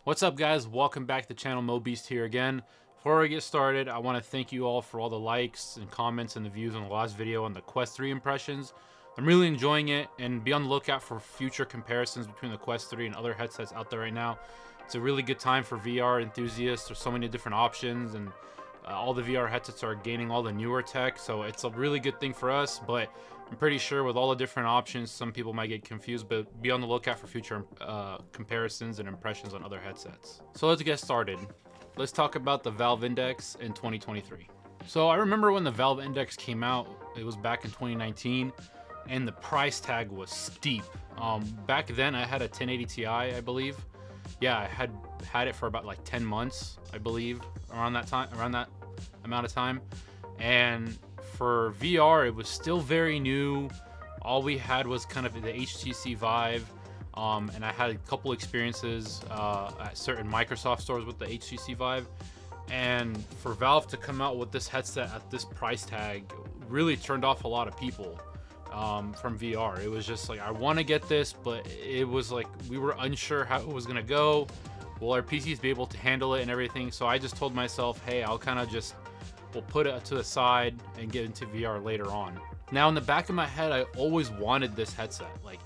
What's up, guys? Welcome back to the channel. MoBeast here again. Before we get started, I want to thank you all for all the likes and comments and the views on the last video on the Quest 3 impressions. I'm really enjoying it, and be on the lookout for future comparisons between the Quest 3 and other headsets out there right now. It's a really good time for VR enthusiasts. There's so many different options, and all the VR headsets are gaining all the newer tech, so it's a really good thing for us. But I'm pretty sure with all the different options, some people might get confused, but be on the lookout for future comparisons and impressions on other headsets. So let's get started. Let's talk about the Valve Index in 2023. So I remember when the Valve Index came out, it was back in 2019, and the price tag was steep. Back then I had a 1080 Ti, I believe. Yeah, I had it for about like 10 months, I believe, around that amount of time. And for VR, it was still very new. All we had was kind of the HTC Vive, and I had a couple experiences at certain Microsoft stores with the HTC Vive. And for Valve to come out with this headset at this price tag really turned off a lot of people from VR. It was just like, I want to get this, but it was like we were unsure how it was going to go. Will our PCs be able to handle it and everything? So I just told myself, hey, we'll put it to the side and get into VR later on. Now, in the back of my head, I always wanted this headset. Like,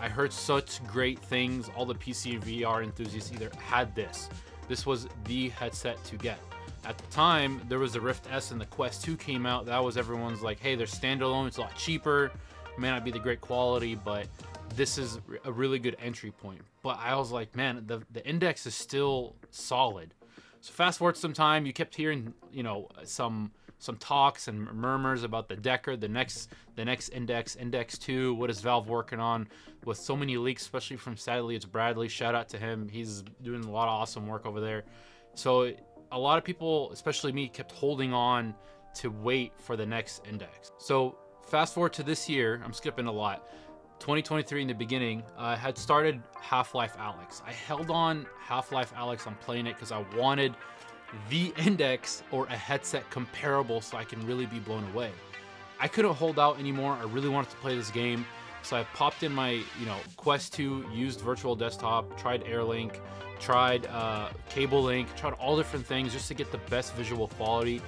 I heard such great things. All the PC and VR enthusiasts either had this. This was the headset to get. At the time, there was the Rift S and the Quest 2 came out. That was everyone's like, hey, they're standalone. It's a lot cheaper. It may not be the great quality, but this is a really good entry point. But I was like, man, the Index is still solid. So fast forward some time, you kept hearing, some talks and murmurs about the Decker, the next Index, Index 2. What is Valve working on? With so many leaks, especially from Sadly It's Bradley. Shout out to him. He's doing a lot of awesome work over there. So a lot of people, especially me, kept holding on to wait for the next Index. So fast forward to this year, I'm skipping a lot. 2023 in the beginning, I had started Half-Life Alyx. I held on Half-Life Alyx on playing it because I wanted the Index or a headset comparable so I can really be blown away. I couldn't hold out anymore. I really wanted to play this game. So I popped in my, Quest 2, used virtual desktop, tried AirLink, tried cable link, tried all different things just to get the best visual quality.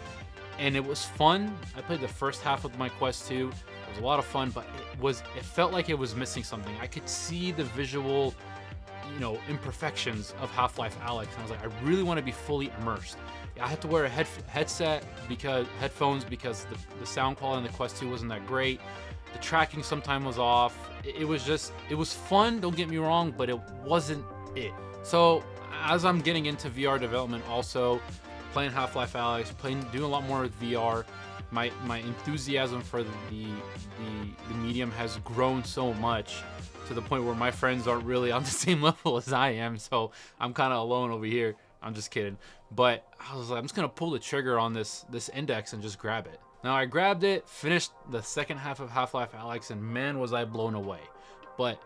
And it was fun. I played the first half with my Quest 2. It was a lot of fun, but it felt like it was missing something. I could see the visual, imperfections of Half-Life Alyx, and I was like, I really want to be fully immersed. I had to wear a headphones because the sound quality in the Quest 2 wasn't that great. The tracking sometimes was off. It was fun, don't get me wrong, but it wasn't it. So as I'm getting into VR development, also playing Half-Life Alyx, doing a lot more with VR, my enthusiasm for the medium has grown so much to the point where my friends aren't really on the same level as I am. So I'm kind of alone over here. I'm just kidding. But I was like, I'm just gonna pull the trigger on this Index and just grab it. Now I grabbed it, finished the second half of Half-Life Alyx, and man, was I blown away. But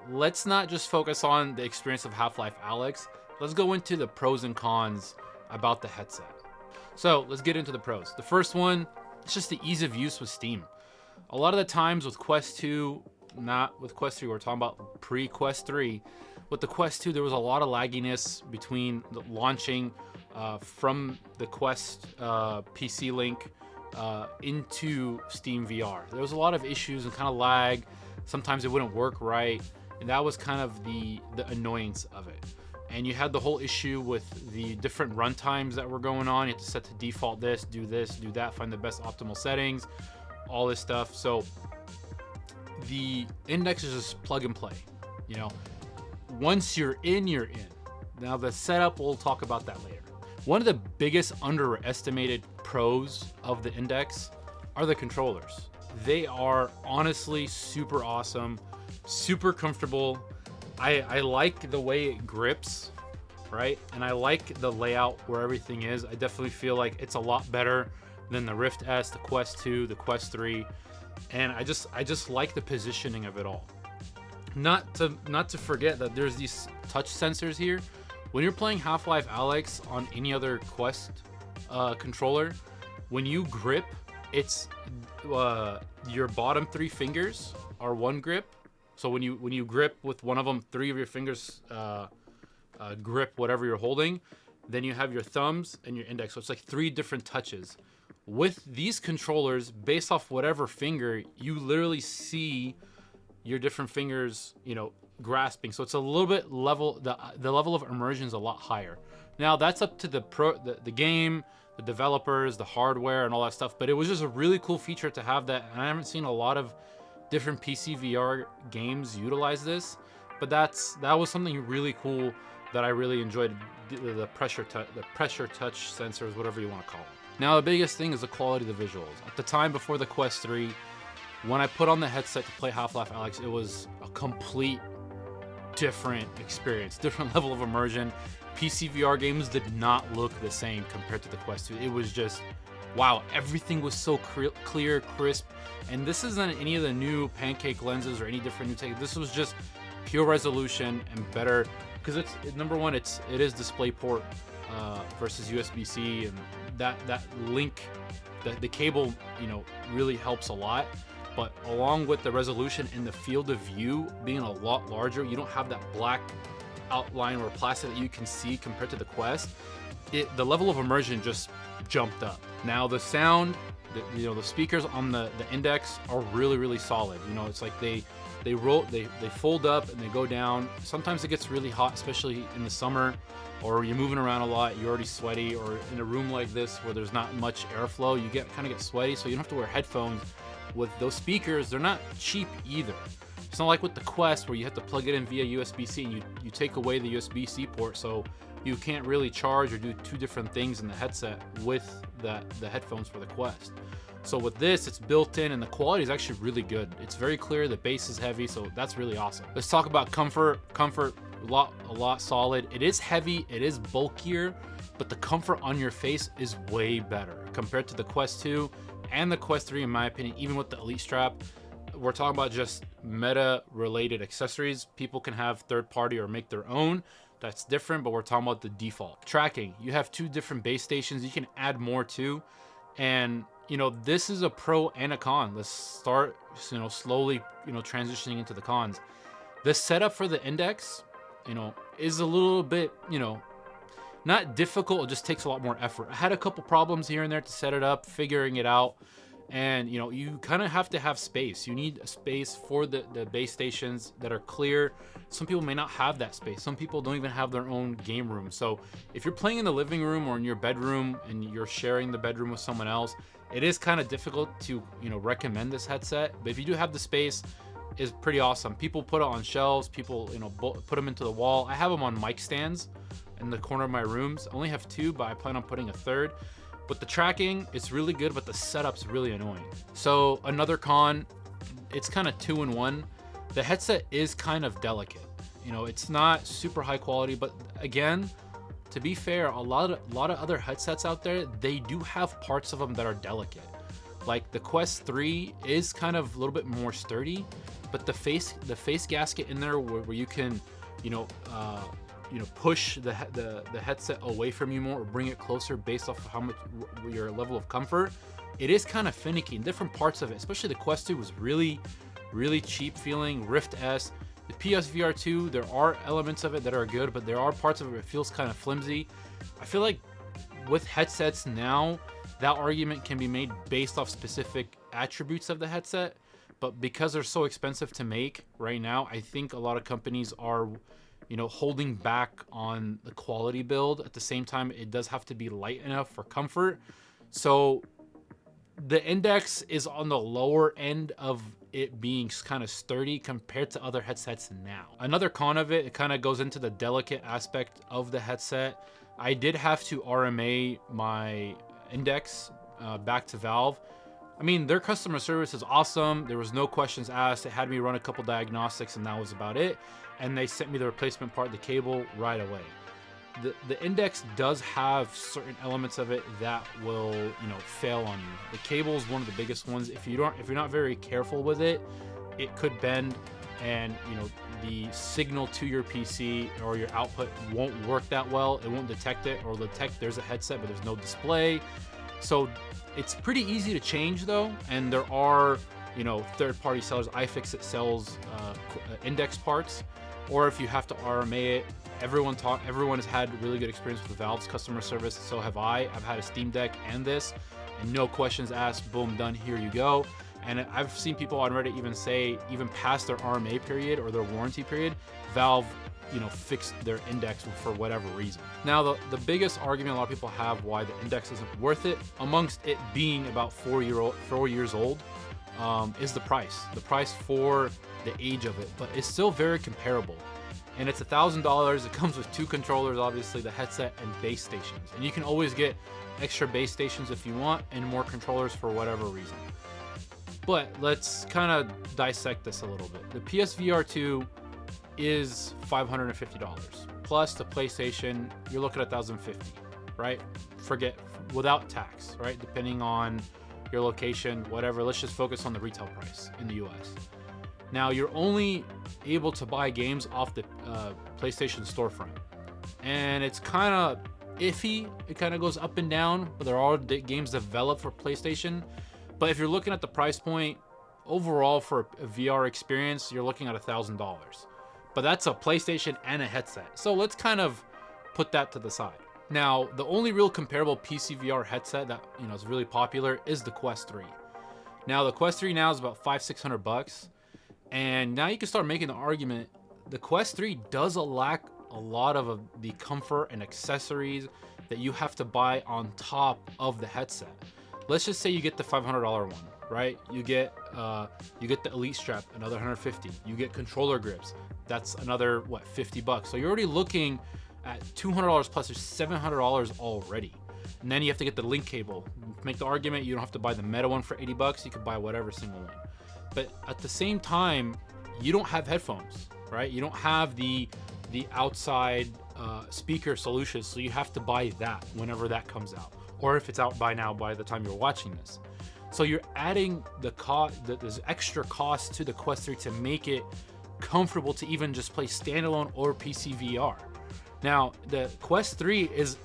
let's not just focus on the experience of Half-Life Alyx. Let's go into the pros and cons about the headset. So let's get into the pros. The first one, it's just the ease of use with Steam. A lot of the times with Quest 2, not with Quest 3, we're talking about pre-Quest 3. With the Quest 2, there was a lot of lagginess between the launching from the Quest PC link into Steam VR. There was a lot of issues and kind of lag. Sometimes it wouldn't work right, and that was kind of the annoyance of it. And you had the whole issue with the different runtimes that were going on. You had to set to default this, do that, find the best optimal settings, all this stuff. So the Index is just plug and play. Once you're in, you're in. Now the setup, we'll talk about that later. One of the biggest underestimated pros of the Index are the controllers. They are honestly super awesome, super comfortable. I like the way it grips, right? And I like the layout where everything is. I definitely feel like it's a lot better than the Rift S, the Quest 2, the Quest 3. And I just like the positioning of it all. Not to forget that there's these touch sensors here. When you're playing Half-Life Alyx on any other Quest controller, when you grip, it's your bottom 3 fingers are one grip. So when you grip with one of them, 3 of your fingers grip whatever you're holding. Then you have your thumbs and your index. So it's like 3 different touches. With these controllers, based off whatever finger, you literally see your different fingers, you know, grasping. So it's a little bit level, the level of immersion is a lot higher. Now that's up to the game, the developers, the hardware, and all that stuff. But it was just a really cool feature to have that. And I haven't seen a lot of different PC VR games utilize this. But that was something really cool that I really enjoyed. The pressure touch sensors, whatever you want to call them. Now the biggest thing is the quality of the visuals. At the time before the Quest 3, when I put on the headset to play Half-Life Alyx, it was a complete different experience, different level of immersion. PC VR games did not look the same compared to the Quest 2. It was just, wow, everything was so clear, crisp. And this isn't any of the new pancake lenses or any different new tech. This was just pure resolution and better, because number one, it is DisplayPort versus USB-C, and that link, the cable, you know, really helps a lot. But along with the resolution and the field of view being a lot larger, you don't have that black outline or plastic that you can see compared to the Quest. The level of immersion just jumped up. Now the sound, the speakers on the index are really solid. You know, it's like they fold up and they go down. Sometimes it gets really hot, especially in the summer, or you're moving around a lot, you're already sweaty, or in a room like this where there's not much airflow, you kind of get sweaty, so you don't have to wear headphones. With those speakers, they're not cheap either. It's not like with the Quest where you have to plug it in via USB-C and you take away the USB-C port, so you can't really charge or do 2 different things in the headset with the headphones for the Quest. So with this, it's built in and the quality is actually really good. It's very clear, the bass is heavy, so that's really awesome. Let's talk about comfort. Comfort, a lot solid. It is heavy, it is bulkier, but the comfort on your face is way better compared to the Quest 2 and the Quest 3 in my opinion. Even with the Elite Strap, we're talking about just meta related accessories. People can have third party or make their own. That's different, but we're talking about the default. Tracking, you have 2 different base stations. You can add more too. And you know, this is a pro and a con. Let's start, you know, slowly, you know, transitioning into the cons. The setup for the index, you know, is a little bit, you know, not difficult. It just takes a lot more effort. I had a couple problems here and there to set it up, figuring it out. And, you know, you kind of have to have space. You need a space for the base stations that are clear. Some people may not have that space. Some people don't even have their own game room. So if you're playing in the living room or in your bedroom and you're sharing the bedroom with someone else, it is kind of difficult to, you know, recommend this headset. But if you do have the space, it's pretty awesome. People put it on shelves. People, you know, put them into the wall. I have them on mic stands in the corner of my rooms. I only have 2, but I plan on putting a 3rd. But the tracking, it's really good, but the setup's really annoying. So another con, it's kind of 2 in 1. The headset is kind of delicate. You know, it's not super high quality, but again, to be fair, a lot of other headsets out there, they do have parts of them that are delicate. Like the Quest 3 is kind of a little bit more sturdy, but the face gasket in there where you can, you know, push the headset away from you more or bring it closer based off of how much your level of comfort, it is kind of finicky in different parts of it. Especially the Quest 2 was really cheap feeling. Rift S, the PSVR 2, there are elements of it that are good, but there are parts of it that feels kind of flimsy. I feel like with headsets now, that argument can be made based off specific attributes of the headset, but because they're so expensive to make right now, I think a lot of companies are, you know, holding back on the quality build. At the same time, it does have to be light enough for comfort. So the index is on the lower end of it being kind of sturdy compared to other headsets now. Another con of it kind of goes into the delicate aspect of the headset. I did have to RMA my index back to Valve. I mean, their customer service is awesome. There was no questions asked. It had me run a couple diagnostics and that was about it. And they sent me the replacement part, the cable, right away. The index does have certain elements of it that will, you know, fail on you. The cable is one of the biggest ones. If you're not very careful with it, it could bend, and you know, the signal to your PC or your output won't work that well. It won't detect it, or detect there's a headset but there's no display. So it's pretty easy to change though, and there are, you know, third-party sellers. iFixit sells index parts, or if you have to RMA it, Everyone has had really good experience with Valve's customer service. So have I. I've had a Steam Deck and this, and no questions asked. Boom, done. Here you go. And I've seen people on Reddit even say, even past their RMA period or their warranty period, Valve, fixed their index for whatever reason. Now, the biggest argument a lot of people have why the index isn't worth it, amongst it being about 4 years old, is the price. The price for the age of it, but it's still very comparable. And it's $1,000. It comes with 2 controllers, obviously, the headset and base stations. And you can always get extra base stations if you want, and more controllers for whatever reason. But let's kind of dissect this a little bit. The PSVR 2 is $550. Plus the PlayStation, you're looking at $1,050, right? Forget, without tax, right? Depending on your location, whatever. Let's just focus on the retail price in the US. Now, you're only able to buy games off the PlayStation storefront. And it's kind of iffy. It kind of goes up and down, but there are games developed for PlayStation. But if you're looking at the price point, overall for a VR experience, you're looking at $1,000. But that's a PlayStation and a headset. So let's kind of put that to the side. Now, the only real comparable PC VR headset that is really popular is the Quest 3. Now, the Quest 3 now is about $500-600. And now you can start making the argument, the Quest 3 does lack a lot of the comfort and accessories that you have to buy on top of the headset. Let's just say you get the $500 one, right? You get the Elite strap, another $150. You get controller grips, that's another $50. So you're already looking at $200 plus. There's $700 already. And then you have to get the link cable. Make the argument you don't have to buy the Meta one for $80. You could buy whatever single one. But at the same time, you don't have headphones, right? You don't have the outside speaker solution, so you have to buy that whenever that comes out, or if it's out by now by the time you're watching this. So you're adding there's extra cost to the Quest 3 to make it comfortable to even just play standalone or PC VR. Now, the Quest 3 is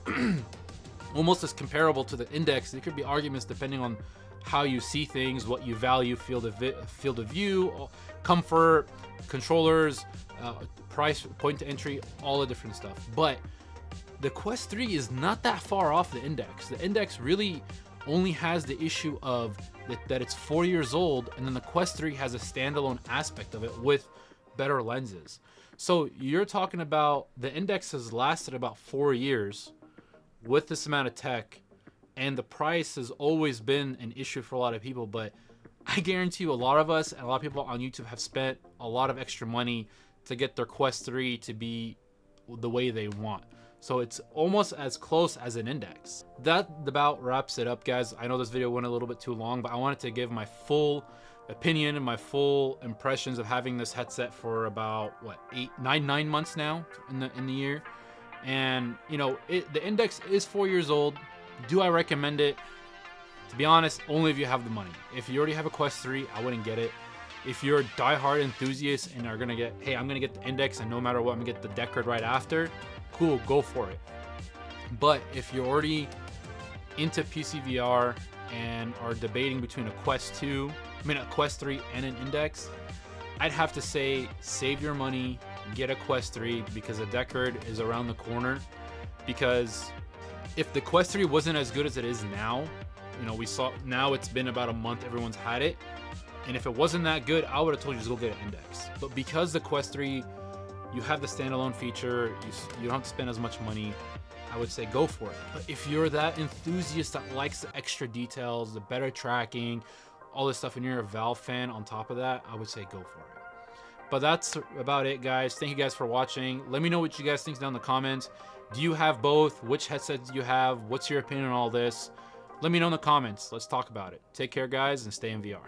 almost as comparable to the Index. There could be arguments depending on how you see things, what you value, field of view, comfort, controllers, price, point to entry, all the different stuff. But the Quest 3 is not that far off the Index. The Index really only has the issue of that it's 4 years old, and then the Quest 3 has a standalone aspect of it with better lenses. So you're talking about the Index has lasted about 4 years with this amount of tech, and the price has always been an issue for a lot of people. But I guarantee you a lot of us and a lot of people on YouTube have spent a lot of extra money to get their Quest 3 to be the way they want. So it's almost as close as an Index. That about wraps it up, guys. I know this video went a little bit too long, but I wanted to give my full opinion and my full impressions of having this headset for about nine months now in the year. And the Index is 4 years old. Do I recommend it? To be honest, only if you have the money. If you already have a Quest 3, I wouldn't get it. If you're a diehard enthusiast and are gonna get, hey, I'm gonna get the Index, and no matter what, I'm gonna get the Deckard right after, cool, go for it. But if you're already into PC VR and are debating between a Quest 3 and an Index, I'd have to say save your money, get a Quest 3, because the Deckard is around the corner. Because if the Quest 3 wasn't as good as it is now, we saw now it's been about a month everyone's had it, and if it wasn't that good, I would have told you just go get an Index. But because the Quest 3, you have the standalone feature, you don't have to spend as much money, I would say go for it. But if you're that enthusiast that likes the extra details, the better tracking, all this stuff, and you're a Valve fan on top of that, I would say go for it. But that's about it, guys. Thank you guys for watching. Let me know what you guys think down in the comments. Do you have both? Which headsets do you have? What's your opinion on all this? Let me know in the comments. Let's talk about it. Take care, guys, and stay in VR.